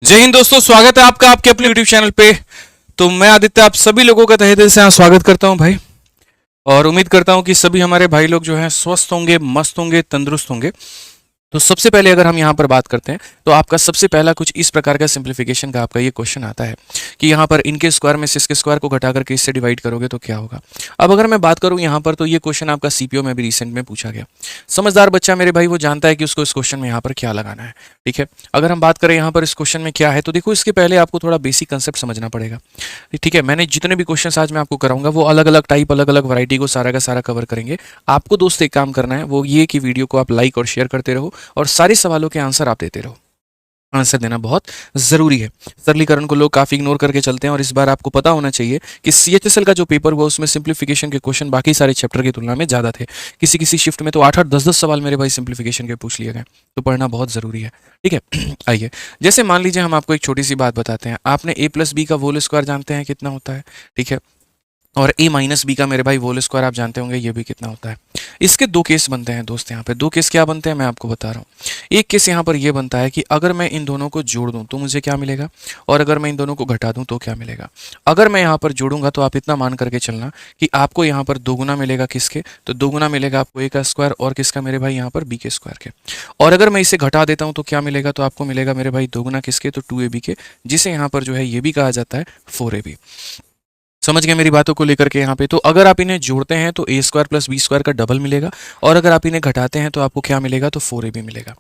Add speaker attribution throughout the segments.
Speaker 1: जय हिंद दोस्तों, स्वागत है आपका आपके अपने यूट्यूब चैनल पे। तो मैं आदित्य आप सभी लोगों का तहे दिल से यहाँ स्वागत करता हूँ भाई। और उम्मीद करता हूँ कि सभी हमारे भाई लोग जो हैं स्वस्थ होंगे, मस्त होंगे, तंदुरुस्त होंगे। तो सबसे पहले अगर हम यहाँ पर बात करते हैं तो आपका सबसे पहला कुछ इस प्रकार का सिंप्लीफिकेशन का आपका ये क्वेश्चन आता है कि यहाँ पर इनके स्क्वायर में से इसके स्क्वायर को घटा करके इससे डिवाइड करोगे तो क्या होगा। अब अगर मैं बात करूँ यहाँ पर तो ये क्वेश्चन आपका सीपीओ में भी रिसेंट में पूछा गया। समझदार बच्चा मेरे भाई वो जानता है कि उसको इस क्वेश्चन में यहाँ पर क्या लगाना है। ठीक है, अगर हम बात करें यहाँ पर इस क्वेश्चन में क्या है तो देखो इसके पहले आपको थोड़ा बेसिक कंसेप्ट समझना पड़ेगा। ठीक है, मैंने जितने भी क्वेश्चन आज मैं आपको कराऊंगा वो अलग अलग टाइप, अलग अलग वैरायटी को सारा का सारा कवर करेंगे। आपको दोस्त एक काम करना है, वो ये कि वीडियो को आप लाइक और शेयर करते रहो और सारे सवालों के आंसर आप देते रहो। आंसर देना बहुत जरूरी है। सरलीकरण को लोग काफी इग्नोर करके चलते हैं और इस बार आपको पता होना चाहिए कि सीएचएसएल का जो पेपर हुआ उसमें सिंप्लीफिकेशन के क्वेश्चन बाकी सारे चैप्टर की तुलना में ज्यादा थे। किसी किसी शिफ्ट में तो 8-8 10-10 सवाल मेरे भाई सिंप्लीफिकेशन के पूछ लिए गए। तो पढ़ना बहुत जरूरी है। ठीक है आइए, जैसे मान लीजिए हम आपको एक छोटी सी बात बताते हैं। आपने a प्लस बी का होल स्क्वायर जानते हैं कितना होता है। ठीक है, और a माइनस बी का मेरे भाई होल स्क्वायर आप जानते होंगे ये भी कितना होता है। इसके दो केस बनते हैं दोस्त। यहाँ पे दो केस क्या बनते हैं मैं आपको बता रहा हूँ। एक केस यहाँ पर ये बनता है कि अगर मैं इन दोनों को जोड़ दूं तो मुझे क्या मिलेगा, और अगर मैं इन दोनों को घटा दूं तो क्या मिलेगा। अगर मैं यहाँ पर जोड़ूंगा तो आप इतना मान करके चलना कि आपको यहाँ पर दोगुना मिलेगा किसके, तो दोगुना मिलेगा आपको a का स्क्वायर और किसका मेरे भाई यहाँ पर b के स्क्वायर के। और अगर मैं इसे घटा देता हूँ तो क्या मिलेगा, तो आपको मिलेगा मेरे भाई दोगुना किसके, तो 2ab के, जिसे यहाँ पर जो है ये भी कहा जाता है 4ab। समझ गए मेरी बातों को लेकर के यहाँ पे। तो अगर आप इन्हें जोड़ते हैं तो a square plus B square का डबल मिलेगा, और अगर आप इन्हें घटाते हैं तो आपको क्या मिलेगा, तो 4ab मिलेगा।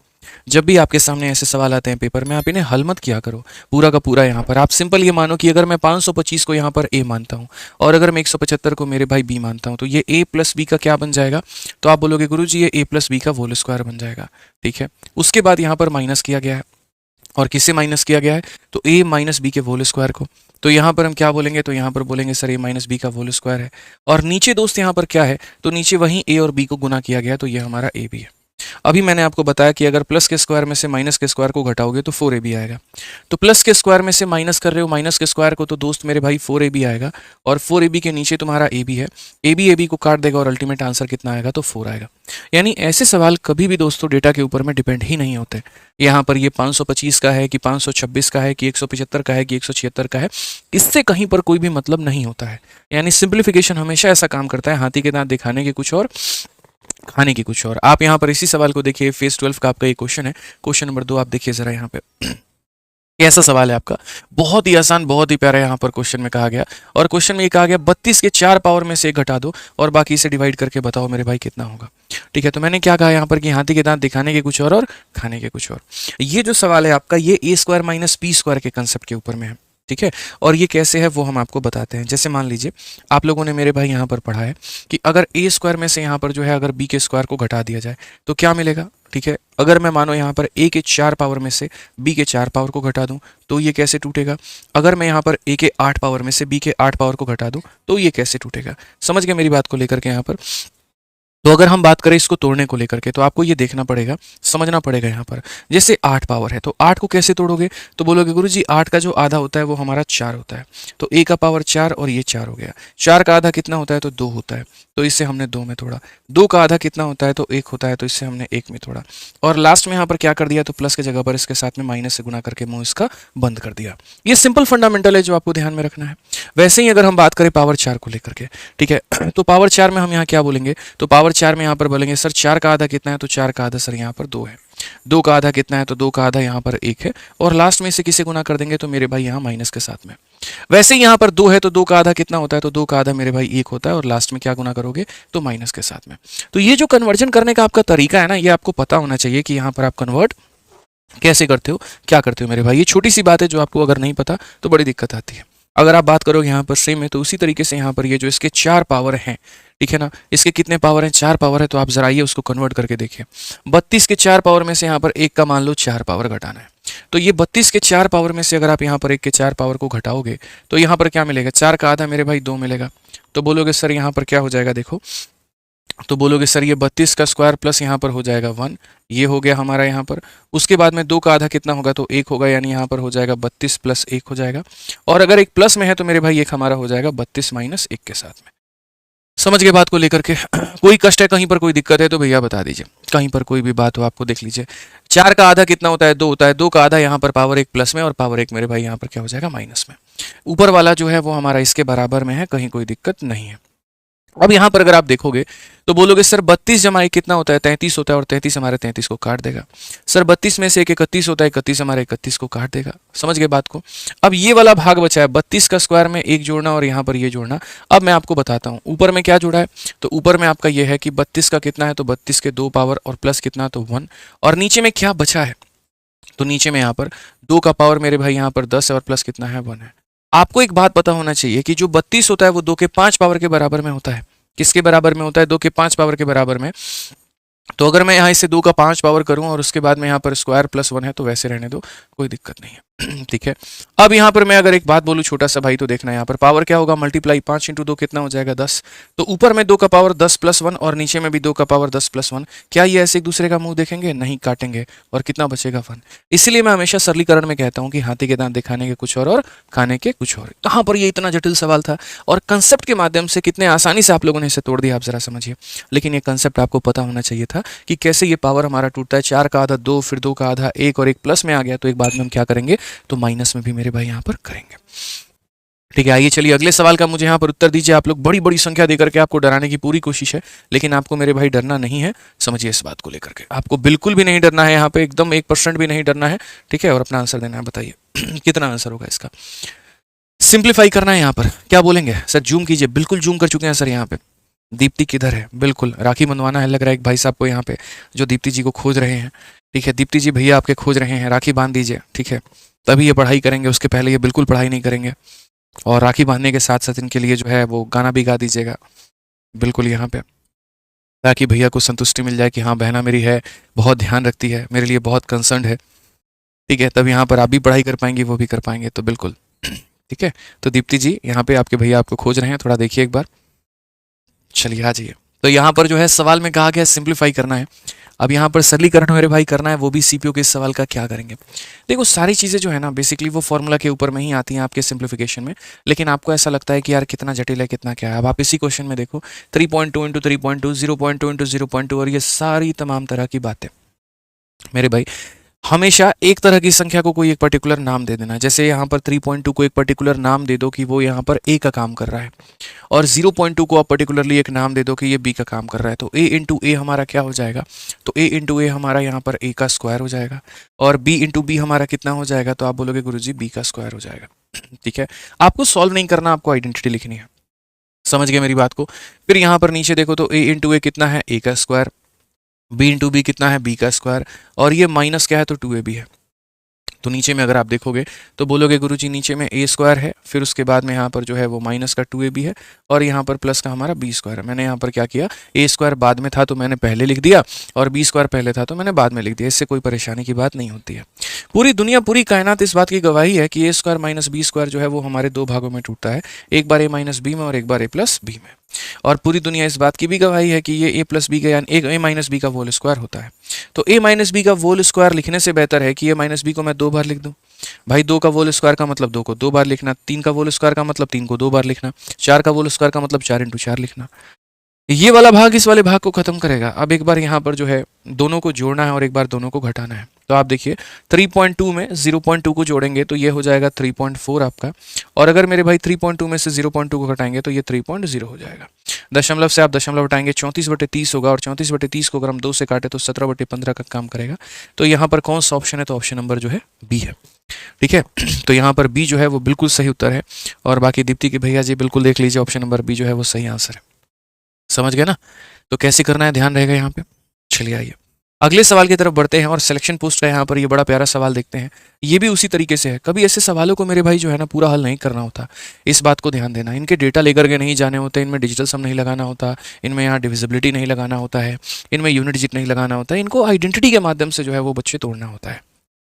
Speaker 1: जब भी आपके सामने ऐसे सवाल आते हैं पेपर में, आप इन्हें हल मत किया करो पूरा का पूरा। यहाँ पर आप सिंपल ये मानो कि अगर मैं 525 को यहाँ पर a मानता हूँ और अगर मैं 175 को मेरे भाई b मानता हूँ तो ये a प्लस बी का क्या बन जाएगा, तो आप बोलोगे गुरुजी ये a प्लस बी का होल स्क्वायर बन जाएगा। ठीक है, उसके बाद यहाँ पर माइनस किया गया है, और किससे माइनस किया गया है, तो a माइनस बी के होल स्क्वायर को। तो यहाँ पर हम क्या बोलेंगे, तो यहाँ पर बोलेंगे सर a माइनस बी का होल स्क्वायर है। और नीचे दोस्त यहाँ पर क्या है, तो नीचे वहीं a और b को गुना किया गया, तो ये हमारा a भी है। अभी मैंने आपको बताया कि अगर प्लस के स्क्वायर में से माइनस के स्क्वायर को घटाओगे तो 4ab आएगा। तो प्लस के स्क्वायर में से माइनस कर रहे हो माइनस के स्क्वायर को, तो दोस्त मेरे भाई 4ab आएगा, और 4ab के नीचे तुम्हारा ab है। ab को काट देगा और अल्टीमेट आंसर कितना आएगा, तो 4 आएगा। यानी ऐसे सवाल कभी भी दोस्तों डेटा के ऊपर में डिपेंड ही नहीं होते। यहाँ पर ये 525 का है कि 526 का है कि 175 का है कि 176 का है, इससे कहीं पर कोई भी मतलब नहीं होता है। यानी सिंप्लीफिकेशन हमेशा ऐसा काम करता है, हाथी के दांत दिखाने के कुछ और खाने की कुछ और। आप यहाँ पर इसी सवाल को देखिए, फेज 12 का आपका ये क्वेश्चन है। क्वेश्चन नंबर 2 आप देखिए जरा यहाँ पे कैसा सवाल है आपका, बहुत ही आसान, बहुत ही प्यारा यहाँ पर क्वेश्चन में कहा गया। और क्वेश्चन में ये कहा गया 32 के 4 पावर में से एक घटा दो और बाकी से डिवाइड करके बताओ मेरे भाई कितना होगा। ठीक है, तो मैंने क्या कहा यहाँ पर कि हाथी के दांत दिखाने के कुछ और खाने के कुछ और। ये जो सवाल है आपका ये a square minus p square के कंसेप्ट के ऊपर में है। ठीक है, और ये कैसे है वो हम आपको बताते हैं। जैसे मान लीजिए आप लोगों ने मेरे भाई यहाँ पर पढ़ा है कि अगर a स्क्वायर में से यहाँ पर जो है अगर b के स्क्वायर को घटा दिया जाए तो क्या मिलेगा। ठीक है, अगर मैं मानो यहाँ पर a के 4 पावर में से b के 4 पावर को घटा दूं तो ये कैसे टूटेगा। अगर मैं यहाँ पर a के 8 पावर में से b के 8 पावर को घटा दूं तो ये कैसे टूटेगा। समझ गए मेरी बात को लेकर के यहाँ पर। तो अगर हम बात करें इसको तोड़ने को लेकर के तो आपको ये देखना पड़ेगा, समझना पड़ेगा यहाँ पर। जैसे 8 पावर है तो 8 को कैसे तोड़ोगे, तो बोलोगे गुरुजी 8 का जो आधा होता है वो हमारा 4 होता है, तो a का पावर 4 और ये 4 हो गया। 4 का आधा कितना होता है, तो 2 होता है, तो इससे हमने 2 में तोड़ा। 2 का आधा कितना होता है, तो 1 होता है, तो इससे हमने 1 में तोड़ा। और लास्ट में यहाँ पर क्या कर दिया, तो प्लस की जगह पर इसके साथ में माइनस से गुना करके मुंह इसका बंद कर दिया। ये सिंपल फंडामेंटल है जो आपको ध्यान में रखना है। वैसे ही अगर हम बात करें पावर 4 को लेकर के, ठीक है, तो पावर 4 में हम यहाँ क्या बोलेंगे, तो पावर 4 में यहाँ पर बोलेंगे सर 4 का आधा कितना है, तो 4 का आधा सर यहाँ पर 2 है। 2 का आधा कितना है, तो 2 का आधा यहाँ पर 1 है, और लास्ट में इसे किसे गुना कर देंगे, तो मेरे भाई यहाँ माइनस के साथ में। वैसे ही यहाँ पर 2 है तो 2 का आधा कितना होता है, तो 2 का आधा मेरे भाई 1 होता है, और लास्ट में क्या गुना करोगे, तो माइनस के साथ में। तो ये जो कन्वर्जन करने का आपका तरीका है ना, ये आपको पता होना चाहिए कि यहाँ पर आप कन्वर्ट कैसे करते हो, क्या करते हो मेरे भाई। ये छोटी सी बात है जो आपको अगर नहीं पता तो बड़ी दिक्कत आती है। अगर आप बात करोगे यहाँ पर सेम है तो उसी तरीके से यहाँ पर ये जो इसके 4 पावर हैं, ठीक है ना, इसके कितने पावर हैं, 4 पावर है, तो आप जरा ये उसको कन्वर्ट करके देखिए। 32 के 4 पावर में से यहाँ पर 1 का मान लो 4 पावर घटाना है, तो ये 32 के 4 पावर में से अगर आप यहाँ पर 1 के 4 पावर को घटाओगे तो यहाँ पर क्या मिलेगा, 4 का आधा मेरे भाई 2 मिलेगा। तो बोलोगे सर यहाँ पर क्या हो जाएगा, देखो, तो बोलोगे सर ये 32 का स्क्वायर प्लस यहाँ पर हो जाएगा 1, ये हो गया हमारा यहाँ पर। उसके बाद में 2 का आधा कितना होगा, तो 1 होगा, यानी यहाँ पर हो जाएगा 32 प्लस 1 हो जाएगा। और अगर एक प्लस में है तो मेरे भाई एक हमारा हो जाएगा 32 माइनस 1 के साथ में। समझ गए बात को लेकर के? कोई कष्ट है, कहीं पर कोई दिक्कत है तो भैया बता दीजिए, कहीं पर कोई भी बात हो आपको देख लीजिए। 4 का आधा कितना होता है? 2 होता है। 2 का आधा यहाँ पर पावर 1 प्लस में और पावर 1 मेरे भाई यहाँ पर क्या हो जाएगा? माइनस में। ऊपर वाला जो है वो हमारा इसके बराबर में है, कहीं कोई दिक्कत नहीं है। अब यहाँ पर अगर आप देखोगे तो बोलोगे सर 32 जमा 1 कितना होता है? 33 होता है, और 33 हमारे 33 को काट देगा। सर 32 में से एक 31 होता है, 31 हमारे 31 को काट देगा। समझ गए बात को? अब ये वाला भाग बचा है 32 का स्क्वायर में 1 जोड़ना और यहाँ पर ये जोड़ना। अब मैं आपको बताता हूँ ऊपर में क्या जोड़ा है। तो ऊपर में आपका ये है कि 32 का कितना है? तो 32 के 2 पावर और प्लस कितना? तो 1। और नीचे में क्या बचा है? तो नीचे में यहाँ पर 2 का पावर मेरे भाई यहाँ पर 10 है, और प्लस कितना है? 1 है। आपको एक बात पता होना चाहिए कि जो 32 होता है वो 2 के 5 पावर के बराबर में होता है। किसके बराबर में होता है? 2 के 5 पावर के बराबर में। तो अगर मैं यहाँ इसे 2 का 5 पावर करूं और उसके बाद में यहाँ पर स्क्वायर प्लस 1 है तो वैसे रहने दो, कोई दिक्कत नहीं है। ठीक है। अब यहाँ पर मैं अगर एक बात बोलूँ छोटा सा भाई, तो देखना यहाँ पर पावर क्या होगा? मल्टीप्लाई 5 इंटू 2 कितना हो जाएगा? 10। तो ऊपर में 2 का पावर 10 प्लस 1 और नीचे में भी 2 का पावर 10 प्लस 1। क्या ये ऐसे एक दूसरे का मुंह देखेंगे? नहीं, काटेंगे। और कितना बचेगा? 1। इसलिए मैं हमेशा सरलीकरण में कहता हूँ कि हाथी के दांत दिखाने के कुछ और खाने के कुछ और। कहाँ पर ये इतना जटिल सवाल था, और कंसेप्ट के माध्यम से कितने आसानी से आप लोगों ने इसे तोड़ दिया, आप जरा समझिए। लेकिन ये कंसेप्ट आपको पता होना चाहिए था कि कैसे ये पावर हमारा टूटता है। 4 का आधा 2, फिर 2 का आधा 1 और 1 प्लस में आ गया, तो एक बाद में हम क्या करेंगे? तो माइनस में भी मेरे भाई यहाँ पर करेंगे। ठीक है, आइए चलिए अगले सवाल का मुझे यहाँ पर उत्तर दीजिए। आप लोग बड़ी बड़ी संख्या देकर के आपको डराने की पूरी कोशिश है, लेकिन आपको मेरे भाई डरना नहीं है। समझिए इस बात को लेकर के, आपको बिल्कुल भी नहीं डरना है, यहाँ पे एकदम 1% भी नहीं डरना है। ठीक है, और अपना आंसर देना है। बताइए कितना आंसर होगा इसका? सिंप्लीफाई करना है। यहाँ पर क्या बोलेंगे? सर जूम कीजिए। बिल्कुल जूम कर चुके हैं सर। यहाँ पे दीप्ति किधर है? बिल्कुल राखी बंधवाना है लग रहा है एक भाई साहब को यहाँ पे, जो दीप्ति जी को खोज रहे हैं। ठीक है, दीप्ति जी भैया आपके खोज रहे हैं, राखी बांध दीजिए। ठीक है, तभी ये पढ़ाई करेंगे, उसके पहले ये बिल्कुल पढ़ाई नहीं करेंगे। और राखी बांधने के साथ साथ इनके लिए जो है वो गाना भी गा दीजिएगा बिल्कुल यहाँ पे, ताकि भैया को संतुष्टि मिल जाए कि हाँ बहना मेरी है, बहुत ध्यान रखती है, मेरे लिए बहुत कंसर्न है। ठीक है, तब यहाँ पर आप भी पढ़ाई कर पाएंगे, वो भी कर पाएंगे, तो बिल्कुल। ठीक है, तो दीप्ति जी यहाँ पे आपके भैया आपको खोज रहे हैं, थोड़ा देखिए एक बार। चलिए आ जाइए। तो यहाँ पर जो है सवाल में कहा गया सिंप्लीफाई करना है। अब यहाँ पर सरलीकरण मेरे भाई करना है, वो भी सीपीयू के इस सवाल का। क्या करेंगे? देखो सारी चीज़ें जो है ना बेसिकली वो फॉर्मूला के ऊपर में ही आती हैं आपके सिंप्लीफिकेशन में, लेकिन आपको ऐसा लगता है कि यार कितना जटिल है, कितना क्या है। अब आप इसी क्वेश्चन में देखो 3.2 इंटू 3.2, 0.2 इंटू 0.2, और ये सारी तमाम तरह की बातें मेरे भाई हमेशा एक तरह की संख्या को कोई एक पर्टिकुलर नाम दे देना। जैसे यहाँ पर 3.2 को एक पर्टिकुलर नाम दे दो कि वो यहाँ पर ए का काम कर रहा है, और 0.2 को आप पर्टिकुलरली एक नाम दे दो कि ये बी का काम कर रहा है। तो ए इंटू ए हमारा क्या हो जाएगा? तो ए इंटू ए हमारा यहाँ पर ए का स्क्वायर हो जाएगा, और बी इंटू बी हमारा कितना हो जाएगा? तो आप बोलोगे गुरुजी बी का स्क्वायर हो जाएगा। ठीक है, आपको सॉल्व नहीं करना, आपको आइडेंटिटी लिखनी है। समझ गए मेरी बात को? फिर यहाँ पर नीचे देखो तो ए इंटू ए कितना है? ए का स्क्वायर। बी इंटू बी कितना है? बी का स्क्वायर। और ये माइनस क्या है? तो 2ab है। तो नीचे में अगर आप देखोगे तो बोलोगे गुरुजी नीचे में ए स्क्वायर है, फिर उसके बाद में यहाँ पर जो है वो माइनस का 2ab है, और यहाँ पर प्लस का हमारा बी स्क्वायर है। मैंने यहाँ पर क्या किया? ए स्क्वायर बाद में था तो मैंने पहले लिख दिया, और बी स्क्वायर पहले था तो मैंने बाद में लिख दिया। इससे कोई परेशानी की बात नहीं होती है। पूरी दुनिया, पूरी कायनात इस बात की गवाही है कि ए स्क्वायर माइनस बी स्क्वायर जो है वो हमारे दो भागों में टूटता है, एक बार ए माइनस बी में और एक बार ए प्लस बी में। और पूरी दुनिया इस बात की भी गवाही है कि ये ए प्लस बी का यानी ए माइनस बी का होल स्क्वायर होता है। तो ए माइनस बी का होल स्क्वायर लिखने से बेहतर है कि ए माइनस बी को मैं 2 बार लिख दूं। भाई 2 का होल स्क्वायर का मतलब 2 को 2 बार लिखना, 3 का होल स्क्वायर का मतलब 3 को 2 बार लिखना, 4 का होल स्क्वायर का मतलब 4 इंटू 4 लिखना। ये वाला भाग इस वाले भाग को खत्म करेगा। अब एक बार यहाँ पर जो है दोनों को जोड़ना है और एक बार दोनों को घटाना है। तो आप देखिए 3.2 में 0.2 को जोड़ेंगे तो ये हो जाएगा 3.4 आपका, और अगर मेरे भाई 3.2 में से 0.2 को घटाएंगे तो ये 3.0 हो जाएगा। दशमलव से आप दशमलव हटाएंगे 34/30 होगा, और 34/30 को अगर हम 2 से काटे तो 17/15 का काम करेगा। तो यहाँ पर कौन सा ऑप्शन है? तो ऑप्शन नंबर जो है बी है। ठीक है, तो यहाँ पर बी जो है वो बिल्कुल सही उत्तर है, और बाकी दीप्ति के भैया जी बिल्कुल देख लीजिए ऑप्शन नंबर बी जो है वो सही आंसर है। समझ गए ना? तो कैसे करना है ध्यान रहेगा यहाँ पे। चलिए आइए अगले सवाल की तरफ बढ़ते हैं, और सिलेक्शन पोस्ट का यहाँ पर ये बड़ा प्यारा सवाल देखते हैं। ये भी उसी तरीके से है। कभी ऐसे सवालों को मेरे भाई जो है ना पूरा हल नहीं करना होता, इस बात को ध्यान देना। इनके डेटा लेकर के नहीं जाने होते, इनमें डिजिटल सम नहीं लगाना होता, इनमें यहाँ डिविजिबिलिटी नहीं लगाना होता है, इनमें यूनिट डिजिट नहीं लगाना होता है, इनको आइडेंटिटी के माध्यम से जो है वो बच्चे तोड़ना होता है।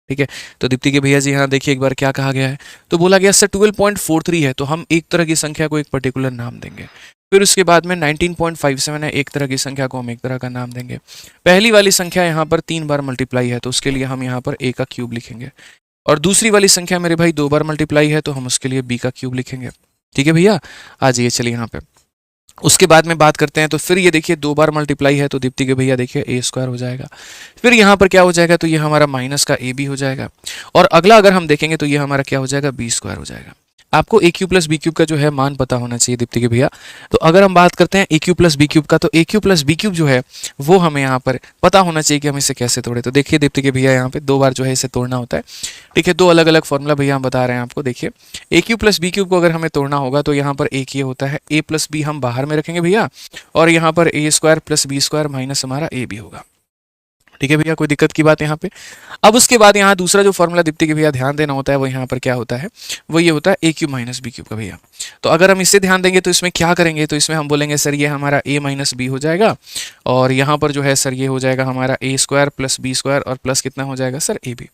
Speaker 1: ठीक है, तो दीप्ति के भैया जी यहाँ देखिए एक बार क्या कहा गया है। तो बोला गया सर 12.43 है तो हम एक तरह की संख्या को एक पर्टिकुलर नाम देंगे। फिर उसके बाद में 19.57 है, एक तरह की संख्या को हम एक तरह का नाम देंगे। पहली वाली संख्या यहाँ पर 3 बार मल्टीप्लाई है तो उसके लिए हम यहाँ पर a का क्यूब लिखेंगे, और दूसरी वाली संख्या मेरे भाई 2 बार मल्टीप्लाई है तो हम उसके लिए b का क्यूब लिखेंगे। ठीक है भैया, आ जाइए चलिए यहाँ पे। उसके बाद में बात करते हैं तो फिर ये देखिए 2 बार मल्टीप्लाई है तो दीप्ति के भैया देखिए ए स्क्वायर हो जाएगा। फिर यहाँ पर क्या हो जाएगा, तो ये हमारा माइनस का ए बी हो जाएगा। और अगला अगर हम देखेंगे तो ये हमारा क्या हो जाएगा, बी स्क्वायर हो जाएगा। आपको ए क्यूब प्लस बी क्यूब का जो है मान पता होना चाहिए दीप्ति के भैया। तो अगर हम बात करते हैं ए क्यूब प्लस बी क्यूब का, तो ए क्यूब प्लस बी क्यूब जो है वो हमें यहाँ पर पता होना चाहिए कि हम इसे कैसे तोड़े। तो देखिए दीप्ति के भैया यहाँ पे 2 बार जो है इसे तोड़ना होता है। ठीक है, 2 अलग अलग फॉर्मूला भैया हम बता रहे हैं आपको। देखिए ए क्यूब प्लस बी क्यूब को अगर हमें तोड़ना होगा तो यहाँ पर एक ये होता है ए प्लस बी हम बाहर में रखेंगे भैया, और यहाँ पर A square plus B square minus हमारा ए बी होगा। ठीक है भैया, कोई दिक्कत की बात यहाँ पे। अब उसके बाद यहाँ दूसरा जो फॉर्मूला दीप्ति के भैया ध्यान देना होता है वो यहाँ पर क्या होता है, वो ये होता है ए क्यूब माइनस बी क्यूब का भैया। तो अगर हम इससे ध्यान देंगे तो इसमें क्या करेंगे, तो इसमें हम बोलेंगे सर ये हमारा ए माइनस बी हो जाएगा, और यहाँ पर जो है सर ये हो जाएगा हमारा ए स्क्वायर प्लस बी स्क्वायर, और प्लस कितना हो जाएगा सर ए बी।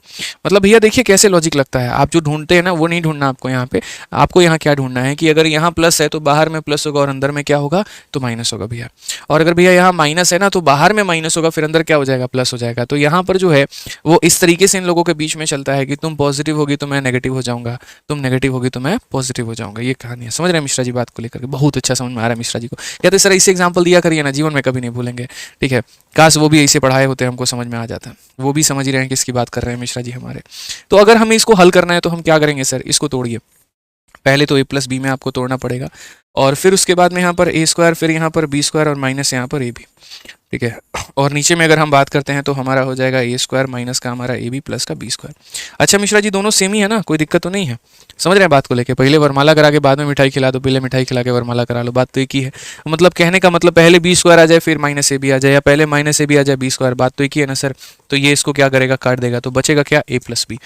Speaker 1: मतलब भैया देखिए कैसे लॉजिक लगता है, आप जो ढूंढते हैं ना वो नहीं ढूंढना आपको यहाँ पे। आपको यहाँ क्या ढूंढना है कि अगर यहाँ प्लस है तो बाहर में प्लस होगा और अंदर में क्या होगा, तो माइनस होगा भैया। और अगर भैया यहाँ माइनस है ना तो बाहर में माइनस होगा, फिर अंदर क्या हो जाएगा, प्लस हो जाएगा। तो यहाँ पर जो है वो इस तरीके से इन लोगों के बीच में चलता है कि तुम पॉजिटिव होगी तो मैं नेगेटिव हो जाऊंगा, तुम नेगेटिव होगी तो मैं पॉजिटिव हो जाऊंगा। ये कहानी है, समझ रहे हैं मिश्रा जी बात को लेकर के? बहुत अच्छा समझ में आ रहा है मिश्रा जी को। कहते सर ऐसे एग्जाम्पल दिया करिए ना, जीवन में कभी नहीं भूलेंगे। ठीक है, काश वो भी ऐसे पढ़ाए होते, हमको समझ में आ जाता। वो भी समझ ही रहे हैं किसकी बात कर रहे हैं मिश्रा जी हमारे। तो अगर हमें इसको हल करना है तो हम क्या करेंगे सर, इसको तोड़िए। पहले तो ए प्लस बी में आपको तोड़ना पड़ेगा, और फिर उसके बाद में यहाँ पर ए स्क्वायर, फिर यहाँ पर बी स्क्वायर और माइनस यहाँ पर ए बी। ठीक है, और नीचे में अगर हम बात करते हैं तो हमारा हो जाएगा ए स्क्वायर माइनस का हमारा ए बी प्लस का बी स्क्वायर। अच्छा मिश्रा जी दोनों सेम ही है ना, कोई दिक्कत तो नहीं है? समझ रहे हैं बात को लेके? पहले वरमाला करा के बाद में मिठाई खिला दो, पहले मिठाई खिला के वरमाला करा लो, बात तो एक ही है। मतलब कहने का मतलब पहले बी स्क्वायर आ जाए फिर माइनस ए बी आ जाए, या पहले माइनस ए बी आ जाए बी स्क्वायर, बात तो एक ही है ना सर। तो ये इसको क्या करेगा, काट देगा, तो बचेगा क्या, ए प्लस बी।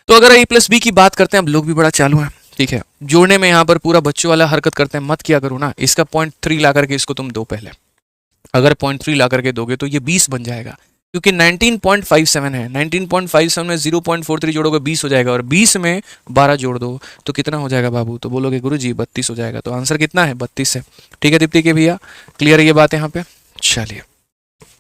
Speaker 1: तो अगर ए प्लस बी की बात करते हैं, अब लोग भी बड़ा चालू है। ठीक है, जोड़ने में यहाँ पर पूरा बच्चों वाला हरकत करते हैं, मत किया करो ना। इसका 0.3 ला करके इसको तुम दो पहले। अगर 0.3 ला करके दोगे तो ये 20 बन जाएगा, क्योंकि 19.57 है। 19.57 में 0.43 जोड़ोगे 20 हो जाएगा, और 20 में 12 जोड़ दो तो कितना हो जाएगा बाबू? तो बोलोगे गुरुजी 32 हो जाएगा। तो आंसर कितना है, 32 है। ठीक है दीप्ति के भैया, क्लियर है ये बात यहाँ पे? चलिए,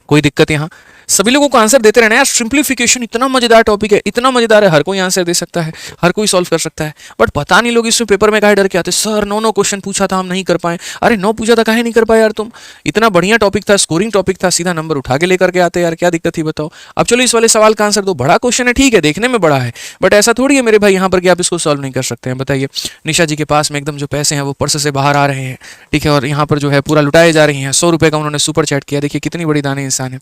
Speaker 1: कोई दिक्कत यहाँ? सभी लोगों को आंसर देते रहना यार। सिंप्लीफिकेशन इतना मजेदार टॉपिक है, इतना मजेदार है, हर कोई आंसर दे सकता है, हर कोई सॉल्व कर सकता है। बट पता नहीं लोग इसमें पेपर में काहे डर के आते, सर 9 क्वेश्चन पूछा था हम नहीं कर पाए। अरे 9 पूछा था काहे नहीं कर पाए यार तुम? इतना बढ़िया टॉपिक था, स्कोरिंग टॉपिक था, सीधा नंबर उठा के लेकर के आते यार, क्या दिक्कत थी बताओ? अब चलो इस वाले सवाल का आंसर दो। बड़ा क्वेश्चन है, ठीक है, देखने में बड़ा है, बट ऐसा थोड़ी है मेरे भाई यहाँ पर कि आप इसको सॉल्व नहीं कर सकते हैं। बताइए, निशा जी के पास में एकदम जो पैसे हैं वो पर्स से बाहर आ रहे हैं। ठीक है, और यहाँ पर जो है पूरा लुटाए जा रही हैं। 100 रुपये का उन्होंने सुपर चैट किया, देखिए कितनी बड़ी दानी इंसान है।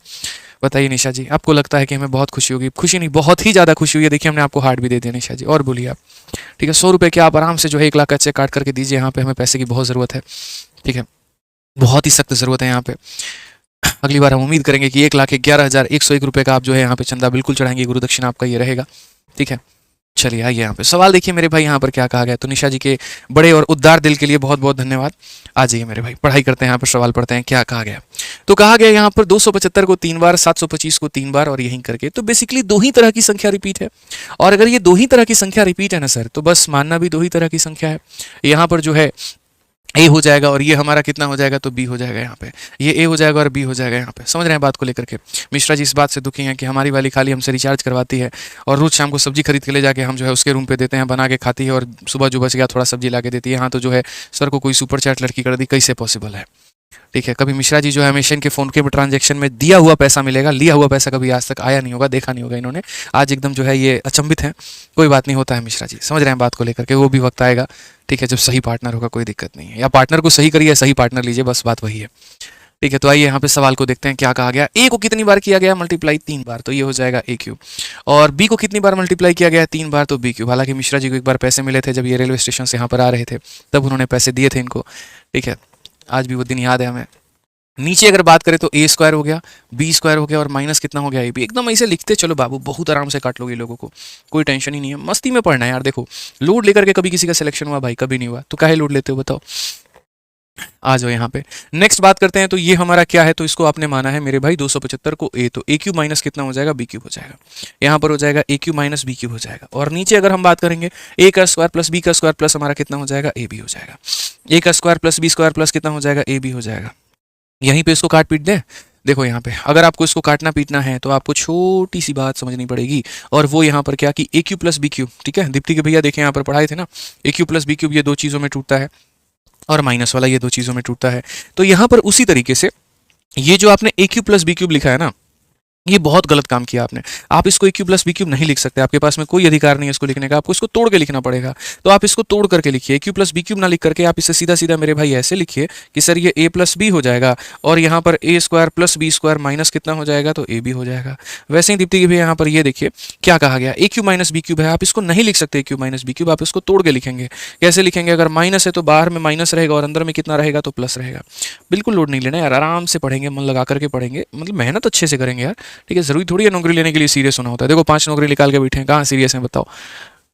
Speaker 1: बताइए निशा जी, आपको लगता है कि हमें बहुत खुशी होगी? खुशी नहीं, बहुत ही ज़्यादा खुशी हुई है। देखिए हमने आपको हार्ट भी दे दिया निशा जी, और बोलिए आप। ठीक है, 100 रुपये के आप आराम से जो है 1 लाख का चेक काट करके दीजिए। यहाँ पे हमें पैसे की बहुत ज़रूरत है। ठीक है, बहुत ही सख्त ज़रूरत है यहाँ पे। अगली बार हम उम्मीद करेंगे कि 1,11,101 रुपये का आप जो है यहाँ पे चंदा बिल्कुल चढ़ाएंगे, गुरु दक्षिणा आपका ये रहेगा। ठीक है, चलिए आइए यहाँ पे सवाल देखिए मेरे भाई, यहाँ पर क्या कहा गया। तो निशा जी के बड़े और उदार दिल के लिए बहुत बहुत धन्यवाद। आ जाइए मेरे भाई, पढ़ाई करते हैं, यहाँ पर सवाल पढ़ते हैं, क्या कहा गया। तो कहा गया यहाँ पर 275 को 3 बार, 725 को 3 बार, और यहीं करके। तो बेसिकली 2 ही तरह की संख्या रिपीट है, और अगर ये 2 ही तरह की संख्या रिपीट है ना सर, तो बस मानना भी 2 ही तरह की संख्या है। यहाँ पर जो है ए हो जाएगा, और ये हमारा कितना हो जाएगा, तो बी हो जाएगा। यहाँ पे ये ए हो जाएगा और बी हो जाएगा। यहाँ पे समझ रहे हैं बात को लेकर के? मिश्रा जी इस बात से दुखी हैं कि हमारी वाली खाली हमसे रिचार्ज करवाती है, और रोज शाम को सब्जी खरीद के ले जाके हम जो है उसके रूम पे देते हैं, बना के खाती है, और सुबह जो बच गया थोड़ा सब्जी ला के देती है। यहाँ तो जो है सर को कोई सुपर चैट लड़की कर दी, कैसे पॉसिबल है? ठीक है, कभी मिश्रा जी जो है हमेशा इनके फोन के ट्रांजैक्शन में दिया हुआ पैसा मिलेगा, लिया हुआ पैसा कभी आज तक आया नहीं होगा, देखा नहीं होगा इन्होंने। आज एकदम जो है ये अचंभित है। कोई बात नहीं, होता है मिश्रा जी, समझ रहे हैं बात को लेकर के? वो भी वक्त आएगा, ठीक है, जब सही पार्टनर होगा, कोई दिक्कत नहीं है। या पार्टनर को सही करिए, सही पार्टनर लीजिए, बस बात वही है। ठीक है, तो आइए यहाँ पे सवाल को देखते हैं, क्या कहा गया। ए को कितनी बार किया गया मल्टीप्लाई? 3 बार, तो ये हो जाएगा ए क्यूब। और बी को कितनी बार मल्टीप्लाई किया गया? 3 बार, तो बी क्यूब। हालांकि मिश्रा जी को एक बार पैसे मिले थे जब ये रेलवे स्टेशन से यहाँ पर आ रहे थे, तब उन्होंने पैसे दिए थे इनको। ठीक है, आज भी वो दिन याद है हमें। नीचे अगर बात करें तो ए स्क्वायर हो गया, बी स्क्वायर हो गया, और माइनस कितना हो गया, ए बी। एकदम ऐसे लिखते चलो बाबू, बहुत आराम से काट लोगे लोगों को, कोई टेंशन ही नहीं है। मस्ती में पढ़ना है यार। देखो लोड लेकर के कभी किसी का सिलेक्शन हुआ भाई? कभी नहीं हुआ, तो काहे लोड लेते हो बताओ? आ जाओ यहाँ पे। नेक्स्ट बात करते हैं, तो ये हमारा क्या है, तो इसको आपने माना है मेरे भाई 275 को ए, तो ए क्यूब माइनस कितना हो जाएगा, बी क्यूब हो जाएगा। यहाँ पर हो जाएगा ए क्यूब माइनस बी क्यूब हो जाएगा। और नीचे अगर हम बात करेंगे ए का स्क्वायर प्लस बी का स्क्वायर प्लस हमारा कितना हो जाएगा, ए बी हो जाएगा। ए का square plus B square plus कितना हो जाएगा, ए बी हो जाएगा। यहीं पे इसको काट पीट दें। देखो यहाँ पे अगर आपको इसको काटना पीटना है तो आपको छोटी सी बात समझनी पड़ेगी, और वो यहाँ पर क्या कि ए क्यूब प्लस बी क्यूब। ठीक है, दीप्ति के भैया देखें यहाँ पर पढ़ाए थे ना, ए क्यूब प्लस बी क्यूब ये 2 चीज़ों में टूटता है। और माइनस वाला, ये दो चीज़ों में टूटता है। तो यहाँ पर उसी तरीके से ये जो आपने ए क्यूब प्लस बी क्यूब लिखा है ना, ये बहुत गलत काम किया आपने। आप इसको ए क्यूब प्लस बी क्यूब नहीं लिख सकते, आपके पास में कोई अधिकार नहीं है इसको लिखने का, आपको इसको तोड़ के लिखना पड़ेगा। तो आप इसको तोड़ करके लिखिए, ए क्यूब प्लस बी क्यूब ना लिख करके आप इसे सीधा सीधा मेरे भाई ऐसे लिखिए कि सर ये ए प्लस बी हो जाएगा, और यहाँ पर A square plus B square minus कितना हो जाएगा, तो ए बी हो जाएगा। वैसे ही दीप्ति की भी यहाँ पर ये देखिए क्या कहा गया, ए क्यूब माइनस बी क्यूब है, आप इसको नहीं लिख सकते ए क्यूब माइनस बी क्यूब, आप इसको तोड़ के लिखेंगे। कैसे लिखेंगे, अगर माइनस है तो बाहर में माइनस रहेगा और अंदर में कितना रहेगा, तो प्लस रहेगा। बिल्कुल लोड नहीं लेना यार, आराम से पढ़ेंगे, मन लगा करके पढ़ेंगे, मतलब मेहनत अच्छे से करेंगे यार, ठीक है। जरूरी थोड़ी है नौकरी लेने के लिए सीरियस होना होता है। देखो 5 नौकरी निकाल के बैठे हैं, कहाँ सीरियस है बताओ,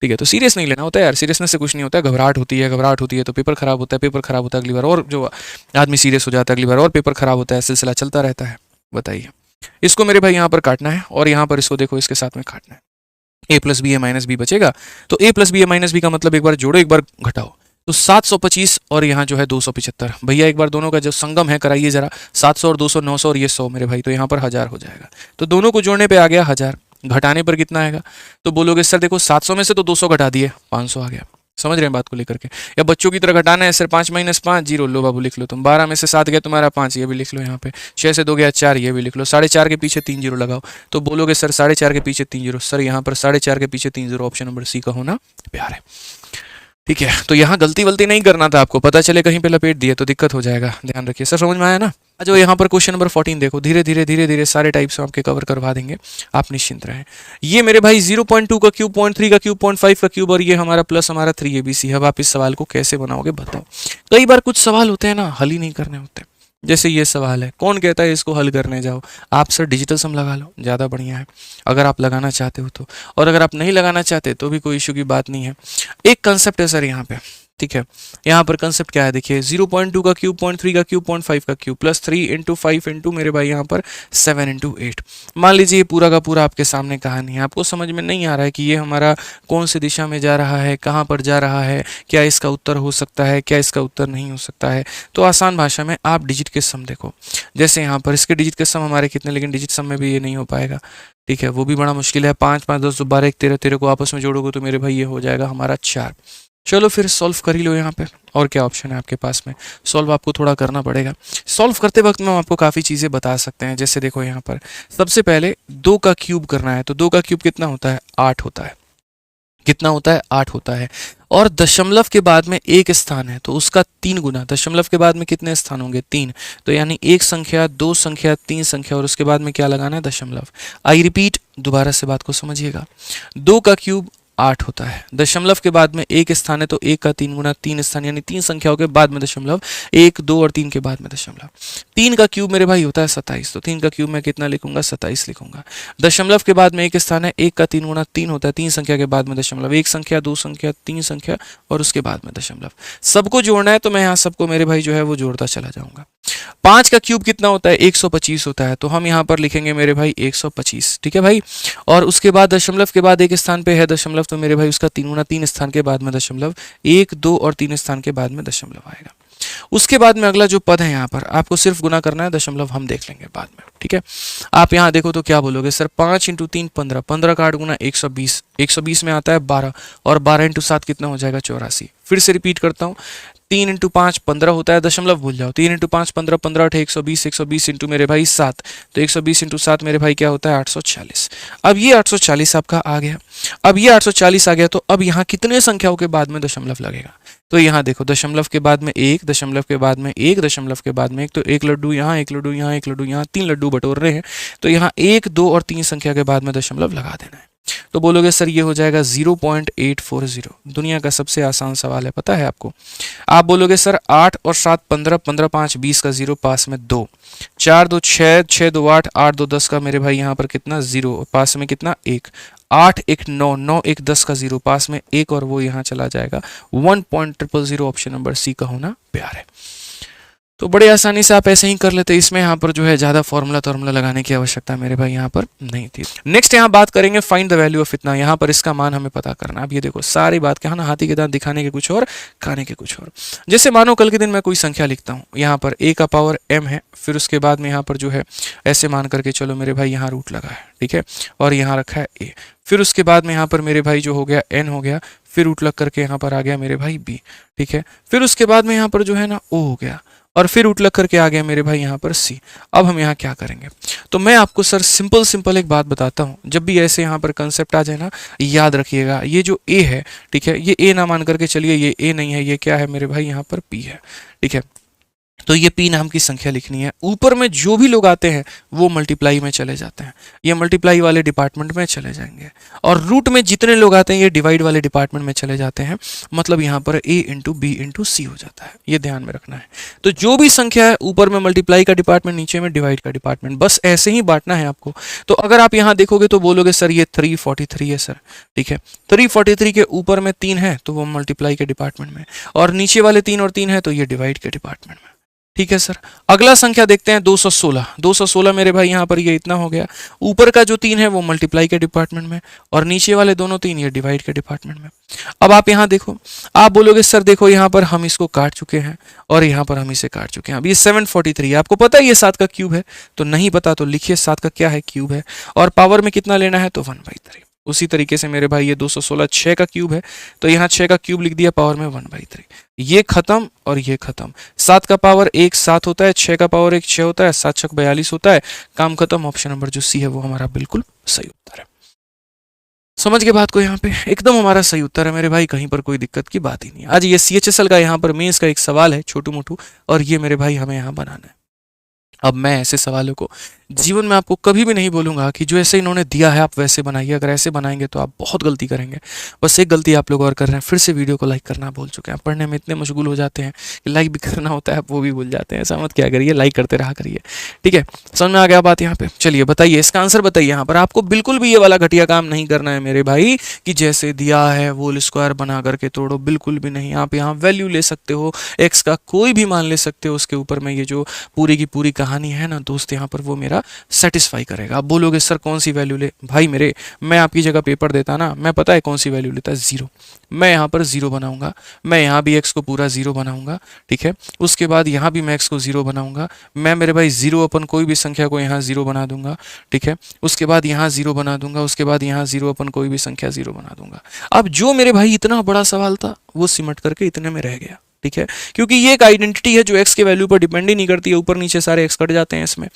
Speaker 1: ठीक है। तो सीरियस नहीं लेना होता है यार, सीरियसनेस से कुछ नहीं होता है। घबराहट होती है, घबराहट होती है तो पेपर खराब होता है, पेपर खराब होता है अगली बार और जो आदमी सीरियस हो जाता है, अगली बार और पेपर खराब होता है, सिलसिला चलता रहता है। बताइए, इसको मेरे भाई यहाँ पर काटना है और यहाँ पर इसको देखो इसके साथ में काटना है। ए प्लस बी ए माइनस बी बचेगा, तो ए प्लस बी ए माइनस बी का मतलब एक बार जोड़ो एक बार घटाओ, तो 725 और यहाँ जो है 275। भैया एक बार दोनों का जो संगम है कराइए जरा, 700 और 200 900 और ये 100 मेरे भाई, तो यहाँ पर 1000 हो जाएगा। तो दोनों को जोड़ने पे आ गया 1000, घटाने पर कितना आएगा, तो बोलोगे सर देखो 700 में से तो 200 घटा दिए, 500 आ गया। समझ रहे हैं बात को लेकर के, या बच्चों की तरह घटाना है सर, 5 माइनस 5 जीरो, लो बाबू लिख लो तुम। 12 में से 7 गया तुम्हारा 5, ये भी लिख लो यहाँ पे। 6 से 2 गया 4, ये भी लिख लो। 4.5 के पीछे 3 जीरो लगाओ, तो बोलोगे सर 4.5 के पीछे 3 जीरो, सर यहाँ पर 4.5 के पीछे 3 जीरो, ऑप्शन नंबर सी का होना प्यार है, ठीक है। तो यहाँ गलती वलती नहीं करना था आपको, पता चले कहीं पे लपेट दिए तो दिक्कत हो जाएगा, ध्यान रखिए। सर समझ में आया ना। जो यहाँ पर क्वेश्चन नंबर 14 देखो, धीरे धीरे धीरे धीरे सारे टाइप्स आपके कवर करवा देंगे, आप निश्चिंत रहें। ये मेरे भाई 0.2 का क्यूब, 0.3 का क्यूब, 0.5 का क्यूब, और ये हमारा प्लस हमारा 3abc। अब आप इस सवाल को कैसे बनाओगे बताओ। कई बार कुछ सवाल होते हैं ना हल ही नहीं करने होते, जैसे ये सवाल है, कौन कहता है इसको हल करने जाओ। आप सर डिजिटल सम लगा लो, ज़्यादा बढ़िया है अगर आप लगाना चाहते हो तो, और अगर आप नहीं लगाना चाहते तो भी कोई इशू की बात नहीं है। एक कंसेप्ट है सर यहाँ पे, ठीक है। यहाँ पर कंसेप्ट क्या है देखिए, 0.2 का क्यूब, 0.3 का क्यूब, 0.5 का क्यूब, प्लस 3 इंटू 5 इंटू मेरे भाई यहाँ पर 7 इंटू 8। मान लीजिए ये पूरा का पूरा आपके सामने कहानी है, आपको समझ में नहीं आ रहा है कि ये हमारा कौन सी दिशा में जा रहा है, कहाँ पर जा रहा है, क्या इसका उत्तर हो सकता है, क्या इसका उत्तर नहीं हो सकता है। तो आसान भाषा में आप डिजिट के सम देखो, जैसे यहाँ पर इसके डिजिट के सम हमारे कितने, लेकिन डिजिट सम में भी ये नहीं हो पाएगा, ठीक है, वो भी बड़ा मुश्किल है। 5 5 10 12 1 13 13 को आपस में जोड़ोगे तो मेरे भाई ये हो जाएगा हमारा 4। चलो फिर सॉल्व कर ही लो यहाँ पे, और क्या ऑप्शन है आपके पास में। सॉल्व आपको थोड़ा करना पड़ेगा। सॉल्व करते वक्त में हम आपको काफ़ी चीज़ें बता सकते हैं, जैसे देखो यहाँ पर सबसे पहले 2 का क्यूब करना है, तो 2 का क्यूब कितना होता है, 8 होता है। कितना होता है, 8 होता है। और दशमलव के बाद में एक स्थान है तो उसका 3 गुना, दशमलव के बाद में कितने स्थान होंगे, 3। तो यानी 1 संख्या, 2 संख्या, 3 संख्या, और उसके बाद में क्या लगाना है, दशमलव। आई रिपीट, दोबारा से बात को समझिएगा। 2 का क्यूब 8 होता है, दशमलव के बाद में एक स्थान है तो 1 का 3 गुना, 3 स्थान यानी 3 संख्याओं के बाद में दशमलव, 1 2 और 3 के बाद में दशमलव। 3 का क्यूब मेरे भाई होता है 27, तो 3 का क्यूब मैं कितना लिखूंगा, 27 लिखूंगा। दशमलव के बाद में एक स्थान है, 1 का 3 गुना 3 होता है, 3 संख्या के बाद में दशमलव, 1 संख्या, 2 संख्या, 3 संख्या, और उसके बाद में दशमलव। सबको जोड़ना है तो मैं यहाँ सबको मेरे भाई जो है वो जोड़ता चला जाऊंगा। 5 का क्यूब कितना होता है, 125 होता है, तो हम यहाँ पर लिखेंगे मेरे भाई 125, ठीक है भाई। और उसके बाद दशमलव के बाद एक स्थान पे है दशमलव, तो मेरे भाई उसका 3 गुना, 3 स्थान के बाद में दशमलव, 1 2 और 3 स्थान के बाद में दशमलव आएगा। उसके बाद में अगला जो पद है यहाँ पर आपको सिर्फ गुना करना है, दशमलव हम देख लेंगे बाद में, ठीक है। आप यहाँ देखो तो क्या बोलोगे, सर 5 इंटू 3 15, 15 का 8 गुना 120, 120 में आता है 12, और 12 इंटू 7 कितना हो जाएगा, 84। फिर से रिपीट करता हूँ, 3 इंटू 5 15 होता है, दशमलव भूल जाओ, 3 इंटू 5 15, 15 8 120, 120 इंटू मेरे भाई 7, तो 120 इंटू 7 मेरे भाई क्या होता है, 840। अब ये 840 आपका आ गया। अब ये 840 आ गया, तो अब यहाँ कितने संख्याओं के बाद में दशमलव लगेगा, तो यहाँ देखो दशमलव के बाद में 1, दशमलव के बाद में 1, दशमलव के बाद में 1, तो 1 लड्डू यहाँ, 1 लड्डू यहाँ, 1 लड्डू यहाँ, 3 लड्डू बटोर रहे हैं, तो यहाँ 1 2 और 3 संख्या के बाद में दशमलव लगा देना है। तो बोलोगे सर ये हो जाएगा 0.840। दुनिया का सबसे आसान सवाल है, पता है आपको। आप बोलोगे सर 8 और 7 15, 15 5 20 का 0, पास में 2, 4 2 6, 6 2 8, 8 2 10 का मेरे भाई यहाँ पर कितना 0, पास में कितना 1, 8 1 9, 9 1 10 का 0, पास में 1, और वो यहाँ चला जाएगा 1.000। ऑप्शन नंबर सी का होना प्यार है। तो बड़े आसानी से आप ऐसे ही कर लेते, इसमें यहाँ पर जो है ज़्यादा फॉर्मूला लगाने की आवश्यकता मेरे भाई यहाँ पर नहीं थी। नेक्स्ट यहाँ बात करेंगे फाइंड द वैल्यू ऑफ इतना, यहाँ पर इसका मान हमें पता करना। अब ये देखो सारी बात क्या है ना, हाथी के दांत दिखाने के कुछ और, खाने के कुछ और। जैसे मानो कल के दिन मैं कोई संख्या लिखता हूँ, यहाँ पर a का पावर m है, फिर उसके बाद में यहाँ पर जो है ऐसे मान करके चलो मेरे भाई यहाँ रूट लगा है, ठीक है, और यहाँ रखा है a, फिर उसके बाद में यहाँ पर मेरे भाई जो हो गया n हो गया, फिर रूट लग करके यहाँ पर आ गया मेरे भाई b, ठीक है। फिर उसके बाद में यहाँ पर जो है ना o हो गया, और फिर रूट लग करके आ गया मेरे भाई यहाँ पर c। अब हम यहाँ क्या करेंगे, तो मैं आपको सर सिंपल सिंपल एक बात बताता हूँ, जब भी ऐसे यहाँ पर कंसेप्ट आ जाए ना, याद रखिएगा ये जो a है, ठीक है, ये a ना मान करके चलिए, ये a नहीं है, ये क्या है मेरे भाई यहाँ पर p है, ठीक है। तो ये p नाम की संख्या लिखनी है। ऊपर में जो भी लोग आते हैं वो मल्टीप्लाई में चले जाते हैं, ये मल्टीप्लाई वाले डिपार्टमेंट में चले जाएंगे, और रूट में जितने लोग आते हैं ये डिवाइड वाले डिपार्टमेंट में चले जाते हैं। मतलब यहाँ पर a इंटू बी इंटू सी हो जाता है, ये ध्यान में रखना है। तो जो भी संख्या है ऊपर में मल्टीप्लाई का डिपार्टमेंट, नीचे में डिवाइड का डिपार्टमेंट, बस ऐसे ही बांटना है आपको। तो अगर आप यहाँ देखोगे तो बोलोगे सर ये 343 है सर, ठीक है। 343 के ऊपर में 3 है तो वो मल्टीप्लाई के डिपार्टमेंट में, और नीचे वाले 3 और 3 है तो ये डिवाइड के डिपार्टमेंट में, ठीक है सर। अगला संख्या देखते हैं 216। 216 मेरे भाई यहाँ पर ये इतना हो गया, ऊपर का जो 3 है वो मल्टीप्लाई के डिपार्टमेंट में, और नीचे वाले दोनों 3 ये डिवाइड के डिपार्टमेंट में। अब आप यहाँ देखो, आप बोलोगे सर देखो यहाँ पर हम इसको काट चुके हैं और यहाँ पर हम इसे काट चुके हैं। अब ये 743 आपको पता है ये 7 का क्यूब है, तो नहीं पता तो लिखिए 7 का क्या है, क्यूब है, और पावर में कितना लेना है तो 1/3। उसी तरीके से मेरे भाई ये 216 6 का क्यूब है, तो यहाँ 6 का क्यूब लिख दिया, पावर में 1/3। ये खत्म और ये खत्म। 7 का पावर 1 7 होता है, 6 का पावर 1 6 होता है, 7 6 42 होता है, काम खत्म। ऑप्शन नंबर जो सी है वो हमारा बिल्कुल सही उत्तर है। समझ के बात को, यहाँ पे एकदम हमारा सही उत्तर है मेरे भाई, कहीं पर कोई दिक्कत की बात ही नहीं है। आज ये CHSL का यहाँ पर मेंस का एक सवाल है छोटू मोटू, और ये मेरे भाई हमें यहाँ बनाना है। अब मैं ऐसे सवालों को जीवन में आपको कभी भी नहीं बोलूंगा कि जो ऐसे इन्होंने दिया है आप वैसे बनाइए, अगर ऐसे बनाएंगे तो आप बहुत गलती करेंगे। बस एक गलती आप लोग और कर रहे हैं, फिर से वीडियो को लाइक करना भूल चुके हैं। पढ़ने में इतने मशगूल हो जाते हैं कि लाइक भी करना होता है, आप वो भी भूल जाते हैं। ऐसा मत क्या करिए, लाइक करते रहा करिए, ठीक है। समझ में आ गया बात यहाँ पे? चलिए बताइए इसका आंसर बताइए। यहाँ पर आपको बिल्कुल भी ये वाला घटिया काम नहीं करना है मेरे भाई, कि जैसे दिया है होल स्क्वायर बना करके तोड़ो, बिल्कुल भी नहीं। आप यहाँ वैल्यू ले सकते हो, एक्स का कोई भी मान ले सकते हो, उसके ऊपर में ये जो पूरी की पूरी कहानी है ना दोस्त, यहाँ पर वो मेरा सेटिस्फाई करेगा। आप बोलोगे सर कौन सी वैल्यू ले, भाई मेरे मैं आपकी जगह पेपर देता ना, मैं पता है कौन सी वैल्यू लेता है, 0। मैं यहाँ पर 0 बनाऊंगा, मैं यहाँ भी x को पूरा 0 बनाऊंगा, ठीक है। उसके बाद यहाँ भी मैं x को 0 बनाऊंगा, मैं मेरे भाई 0 अपन कोई भी संख्या को यहाँ 0 बना दूंगा, ठीक है। उसके बाद यहाँ 0 बना दूंगा, उसके बाद यहाँ 0 अपन कोई भी संख्या 0 बना दूंगा। अब जो मेरे भाई इतना बड़ा सवाल था वो सिमट करके इतने में रह गया, ठीक है, क्योंकि ये एक आइडेंटिटी है जो x के वैल्यू पर डिपेंड ही नहीं करती है। ऊपर नीचे सारे x कट जाते हैं इसमें।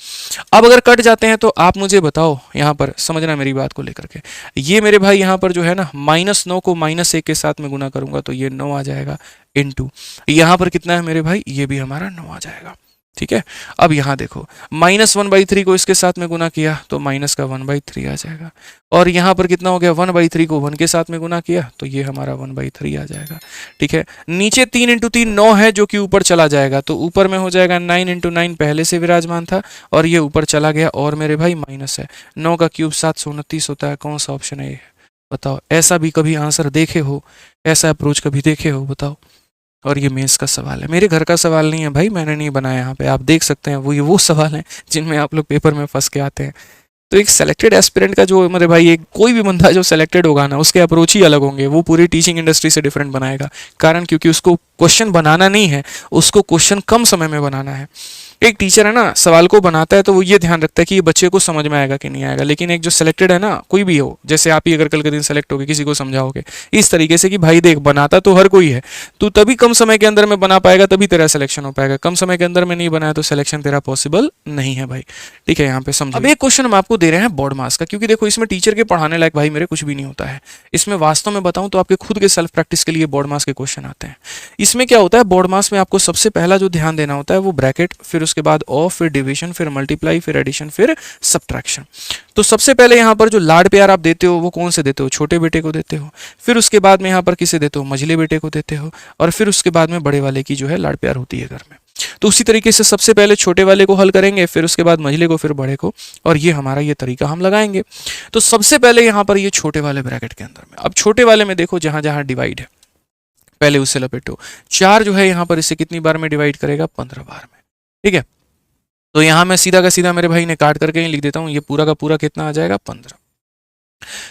Speaker 1: अब अगर कट जाते हैं तो आप मुझे बताओ, यहाँ पर समझना मेरी बात को लेकर के, ये मेरे भाई यहाँ पर जो है ना -9 को -1 के साथ में गुना करूंगा तो ये 9 आ जाएगा, इनटू यहाँ पर कितना है मेरे भाई, ये भी हमारा 9 आ जाएगा, ठीक है। अब यहाँ देखो -1/3 को इसके साथ में गुना किया तो माइनस का 1/3 आ जाएगा, और यहाँ पर कितना हो गया, 1/3 को 1 के साथ में गुना किया तो ये हमारा 1/3 आ जाएगा, ठीक है। नीचे 3 × 3 9 है जो कि ऊपर चला जाएगा, तो ऊपर में हो जाएगा 9 × 9 पहले से विराजमान था और ये ऊपर चला गया, और मेरे भाई माइनस है 9 का क्यूब 729 होता है। कौन सा ऑप्शन है ये बताओ? ऐसा भी कभी आंसर देखे हो, ऐसा अप्रोच कभी देखे हो बताओ? और ये मेंस का सवाल है, मेरे घर का सवाल नहीं है भाई, मैंने नहीं बनाया। यहाँ पे आप देख सकते हैं वो सवाल हैं जिनमें आप लोग पेपर में फंस के आते हैं। तो एक सेलेक्टेड एस्पिरेंट का जो मेरे भाई, एक कोई भी बंदा जो सेलेक्टेड होगा ना, उसके अप्रोच ही अलग होंगे, वो पूरी टीचिंग इंडस्ट्री से डिफरेंट बनाएगा। कारण क्योंकि उसको क्वेश्चन बनाना नहीं है, उसको क्वेश्चन कम समय में बनाना है। एक टीचर है ना, सवाल को बनाता है तो वो ये ध्यान रखता है कि ये बच्चे को समझ में आएगा कि नहीं आएगा। लेकिन एक जो सिलेक्टेड है ना, कोई भी हो, जैसे आप ही अगर कल के दिन सेलेक्ट होगे, किसी को समझाओगे इस तरीके से कि भाई देख, बनाता तो हर कोई है, तू तभी कम समय के अंदर में बना पाएगा, तभी तेरा सिलेक्शन हो पाएगा। कम समय के अंदर में नहीं बनाया तो सिलेक्शन तेरा पॉसिबल नहीं है भाई, ठीक है। यहाँ पे समझो। अब एक क्वेश्चन हम आपको दे रहे हैं बोर्ड मार्क्स का, क्योंकि देखो इसमें टीचर के पढ़ाने लायक भाई मेरे कुछ भी नहीं होता है। इसमें वास्तव में बताऊं तो आपके खुद के सेल्फ प्रैक्टिस के लिए बोर्ड मार्क्स के क्वेश्चन आते हैं। इसमें क्या होता है, बोर्ड मार्क्स में आपको सबसे पहला जो ध्यान देना होता है वो ब्रैकेट, फिर उसके बाद ऑफ, फिर डिवीजन, फिर मल्टीप्लाई, फिर एडिशन, फिर सब्ट्रैक्शन। तो सबसे पहले यहाँ पर जो लाड प्यार आप देते हो वो कौन से देते हो? छोटे बेटे को देते हो। फिर उसके बाद में यहाँ पर किसे देते हो? मझले बेटे को देते हो। और फिर उसके बाद में बड़े वाले की जो है लाड प्यार होती है घर में। तो उसी तरीके से सबसे पहले छोटे वाले को हल करेंगे, फिर उसके बाद मझले को, फिर बड़े को, और ये हमारा ये तरीका हम लगाएंगे। तो सबसे पहले यहाँ पर ये छोटे वाले ब्रैकेट के अंदर में, अब छोटे वाले में देखो जहां जहां डिवाइड है पहले उसे लपेटो। 4 जो है यहाँ पर इसे कितनी बार में डिवाइड करेगा? 15 बार में, ठीक है। तो यहाँ मैं सीधा का सीधा मेरे भाई ने काट करके ही लिख देता हूँ, ये पूरा का पूरा कितना आ जाएगा? 15।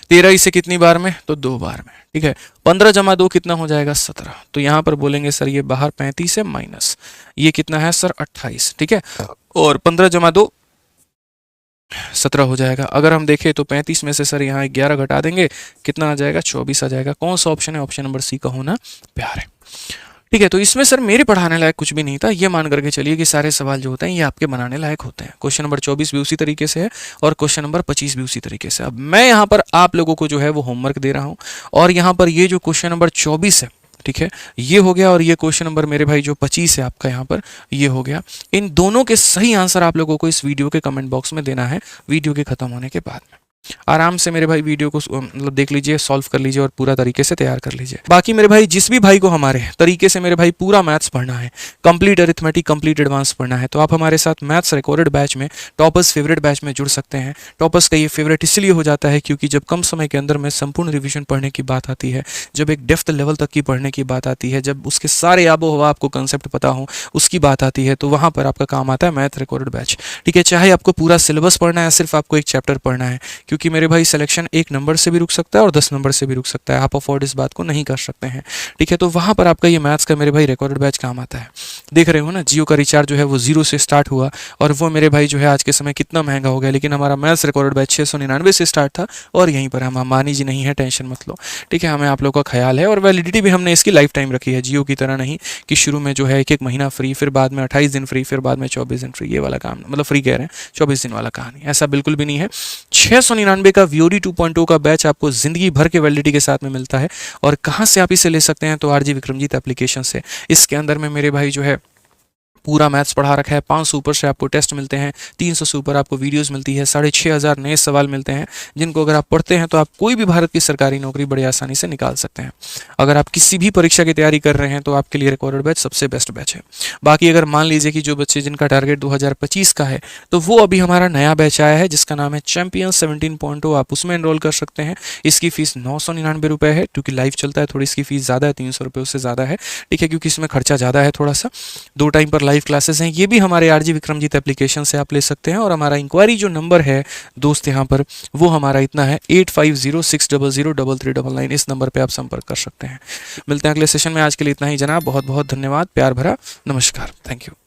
Speaker 1: 13 इसे कितनी बार में? तो 2 बार में, ठीक है। 15 + 2 कितना हो जाएगा? 17। तो यहाँ पर बोलेंगे सर ये बाहर 35 है माइनस, ये कितना है सर? 28, ठीक है। और 15 + 2 17 हो जाएगा। अगर हम देखें तो 35 में से सर यहाँ 11 घटा देंगे, कितना आ जाएगा? 24 आ जाएगा। कौन सा ऑप्शन है? ऑप्शन नंबर सी का होना प्यार है। ठीक है, तो इसमें सर मेरे पढ़ाने लायक कुछ भी नहीं था, ये मान करके चलिए कि सारे सवाल जो होते हैं ये आपके बनाने लायक होते हैं। क्वेश्चन नंबर 24 भी उसी तरीके से है और क्वेश्चन नंबर 25 भी उसी तरीके से। अब मैं यहाँ पर आप लोगों को जो है वो होमवर्क दे रहा हूँ, और यहाँ पर ये जो क्वेश्चन नंबर 24 है, ठीक है, ये हो गया, और ये क्वेश्चन नंबर मेरे भाई जो 25 है आपका यहाँ पर, ये हो गया। इन दोनों के सही आंसर आप लोगों को इस वीडियो के कमेंट बॉक्स में देना है वीडियो के खत्म होने के बाद में। आराम से मेरे भाई वीडियो को मतलब देख लीजिए, सॉल्व कर लीजिए और पूरा तरीके से तैयार कर लीजिए। बाकी मेरे भाई जिस भी भाई को हमारे तरीके से मेरे भाई पूरा मैथ्स पढ़ना है, कंप्लीट अरिथमेटिक, कंप्लीट एडवांस पढ़ना है, तो आप हमारे साथ मैथ्स रिकॉर्डेड बैच में, टॉपर्स फेवरेट बैच में जुड़ सकते हैं। टॉपर्स का ये फेवरेट इसलिए हो जाता है क्योंकि जब कम समय के अंदर में संपूर्ण रिविजन पढ़ने की बात आती है, जब एक डेप्थ लेवल तक की पढ़ने की बात आती है, जब उसके सारे आबो हवा आपको कंसेप्ट पता हो उसकी बात आती है, तो वहाँ पर आपका काम आता है मैथ रिकॉर्डेड बैच। ठीक है, चाहे आपको पूरा सिलेबस पढ़ना है, सिर्फ आपको एक चैप्टर पढ़ना है, क्योंकि मेरे भाई सिलेक्शन 1 नंबर से भी रुक सकता है और 10 नंबर से भी रुक सकता है, आप अफोर्ड इस बात को नहीं कर सकते हैं। ठीक है, तो वहां पर आपका ये मैथ्स का मेरे भाई रिकॉर्डेड बैच काम आता है। देख रहे हो ना, जियो का रिचार्ज जो है वो 0 से स्टार्ट हुआ, और वो मेरे भाई जो है आज के समय कितना महंगा हो गया, लेकिन हमारा मैथ्स रिकॉर्डेड बैच 699 से स्टार्ट था, और यहीं पर हम अंबानी जी नहीं है, टेंशन मत लो। ठीक है, हमें आप लोगों का ख्याल है, और वैलिडिटी भी हमने इसकी लाइफ टाइम रखी है, जियो की तरह नहीं कि शुरू में जो है 1-1 महीना फ्री, फिर बाद में 28 दिन फ्री, फिर बाद में 24 दिन फ्री, ये वाला काम, मतलब फ्री कह रहे हैं, 24 दिन वाला कहानी, ऐसा बिल्कुल भी नहीं है। 699 का VOD 2.0 का बैच आपको जिंदगी भर के वैलिडिटी के साथ में मिलता है। और कहाँ से आप इसे ले सकते हैं? तो आरजी विक्रमजीत एप्लीकेशन से। इसके अंदर में मेरे भाई जो है पूरा मैथ्स पढ़ा रखा है, 500 ऊपर से आपको टेस्ट मिलते हैं, 300 से ऊपर आपको वीडियोस मिलती है, 6500 नए सवाल मिलते हैं, जिनको अगर आप पढ़ते हैं तो आप कोई भी भारत की सरकारी नौकरी बड़े आसानी से निकाल सकते हैं। अगर आप किसी भी परीक्षा की तैयारी कर रहे हैं तो आपके लिए रिकॉर्डेड बैच सबसे बेस्ट बैच है। बाकी अगर मान लीजिए कि जो बच्चे जिनका टारगेट 2025 का है, तो वो अभी हमारा नया बैच आया है जिसका नाम है चैंपियन 17.0, आप उसमें एनरोल कर सकते हैं। इसकी फीस 999 रुपये है, क्योंकि लाइव चलता है, थोड़ी इसकी फीस ज़्यादा है, 300 रुपये उससे ज़्यादा है। ठीक है, क्योंकि इसमें खर्चा ज़्यादा है थोड़ा सा। 2 टाइम पर लाइव क्लासेस हैं, ये भी हमारे आरजी विक्रमजीत एप्लीकेशन से आप ले सकते हैं। और हमारा इंक्वायरी जो नंबर है दोस्त यहाँ पर, वो हमारा इतना है 8506003399, इस नंबर पे आप संपर्क कर सकते हैं। मिलते हैं अगले सेशन में, आज के लिए इतना ही जनाब, बहुत बहुत धन्यवाद, प्यार भरा नमस्कार, थैंक यू।